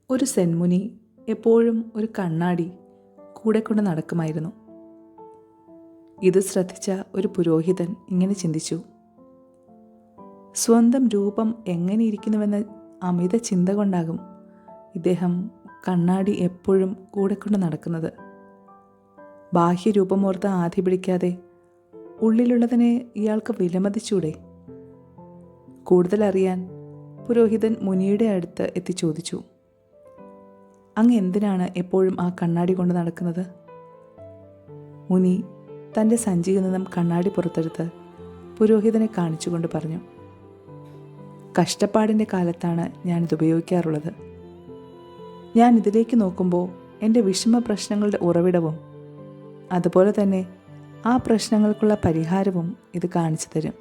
ഒരു സെൻമുനി എപ്പോഴും ഒരു കണ്ണാടി കൂടെ കൊണ്ട് നടക്കുമായിരുന്നു. ഇത് ശ്രദ്ധിച്ച ഒരു പുരോഹിതൻ ഇങ്ങനെ ചിന്തിച്ചു: സ്വന്തം രൂപം എങ്ങനെയിരിക്കുന്നുവെന്ന അമിത ചിന്ത കൊണ്ടാകും ഇദ്ദേഹം കണ്ണാടി എപ്പോഴും കൂടെ കൊണ്ട് നടക്കുന്നത്. ബാഹ്യരൂപമോർത്ത് ആധി പിടിക്കാതെ ഉള്ളിലുള്ളതിനെ ഇയാൾക്ക് വിലമതിച്ചൂടെ? കൂടുതൽ അറിയാൻ പുരോഹിതൻ മുനിയുടെ അടുത്ത് എത്തി ചോദിച്ചു: അങ്ങ് എന്തിനാണ് എപ്പോഴും ആ കണ്ണാടി കൊണ്ട് നടക്കുന്നത്? മുനി തൻ്റെ സഞ്ചിയിൽ നിന്നും കണ്ണാടി പുറത്തെടുത്ത് പുരോഹിതനെ കാണിച്ചുകൊണ്ട് പറഞ്ഞു: കഷ്ടപ്പാടിൻ്റെ കാലത്താണ് ഞാനിത് ഉപയോഗിക്കാറുള്ളത്. ഞാൻ ഇതിലേക്ക് നോക്കുമ്പോൾ എൻ്റെ വിഷമ പ്രശ്നങ്ങളുടെ ഉറവിടവും അതുപോലെ തന്നെ ആ പ്രശ്നങ്ങൾക്കുള്ള പരിഹാരവും ഇത് കാണിച്ചു തരും.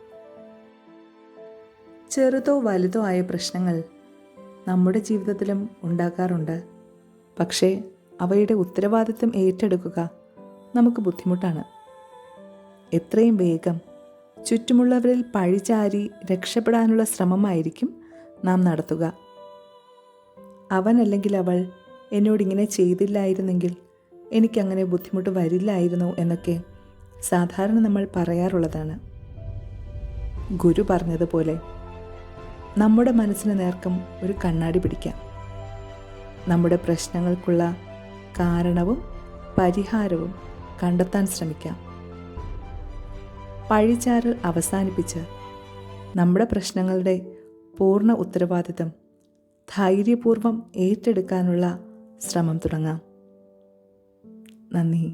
ചെറുതോ വലുതോ ആയ പ്രശ്നങ്ങൾ നമ്മുടെ ജീവിതത്തിലും ഉണ്ടാകാറുണ്ട്. പക്ഷേ അവയുടെ ഉത്തരവാദിത്വം ഏറ്റെടുക്കുക നമുക്ക് ബുദ്ധിമുട്ടാണ്. എത്രയും വേഗം ചുറ്റുമുള്ളവരിൽ പഴിചാരി രക്ഷപ്പെടാനുള്ള ശ്രമമായിരിക്കും നാം നടത്തുക. അവനല്ലെങ്കിൽ അവൾ എന്നോടിങ്ങനെ ചെയ്തില്ലായിരുന്നെങ്കിൽ എനിക്കങ്ങനെ ബുദ്ധിമുട്ട് വരില്ലായിരുന്നു എന്നൊക്കെ സാധാരണ നമ്മൾ പറയാറുള്ളതാണ്. ഗുരു പറഞ്ഞതുപോലെ നമ്മുടെ മനസ്സിന് നേർക്കും ഒരു കണ്ണാടി പിടിക്കാം. നമ്മുടെ പ്രശ്നങ്ങൾക്കുള്ള കാരണവും പരിഹാരവും കണ്ടെത്താൻ ശ്രമിക്കാം. പഴിചാരൽ അവസാനിപ്പിച്ച് നമ്മുടെ പ്രശ്നങ്ങളുടെ പൂർണ്ണ ഉത്തരവാദിത്തം ധൈര്യപൂർവ്വം ഏറ്റെടുക്കാനുള്ള ശ്രമം തുടങ്ങാം. നന്ദി.